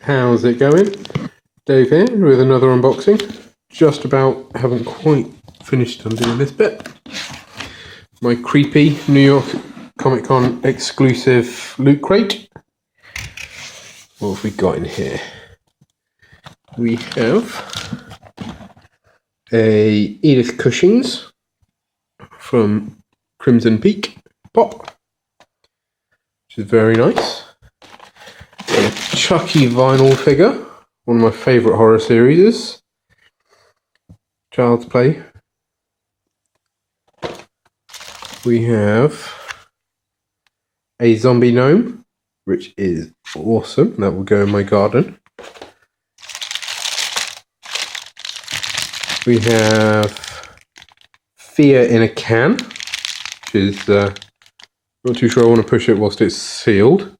How's it going? Dave here with another unboxing. Just about, haven't quite finished undoing this bit. My creepy New York Comic Con exclusive loot crate. What have we got in here? We have a Edith Cushing's from Crimson Peak Pop, which is very nice. A Chucky vinyl figure, one of my favourite horror series. Child's Play. We have a zombie gnome, which is awesome. That will go in my garden. We have Fear in a Can, which is not too sure I want to push it whilst it's sealed.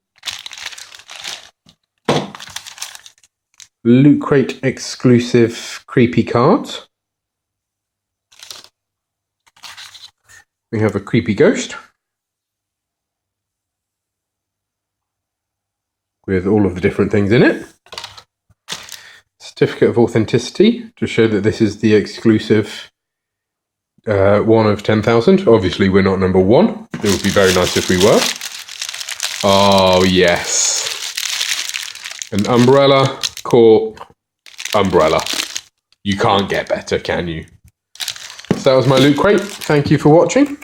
Loot Crate exclusive creepy cards. We have a creepy ghost with all of the different things in it. Certificate of authenticity to show that this is the exclusive one of 10,000. Obviously, we're not number one. It would be very nice if we were. Oh, yes. An umbrella called Umbrella. You can't get better, can you? So that was my loot crate. Thank you for watching.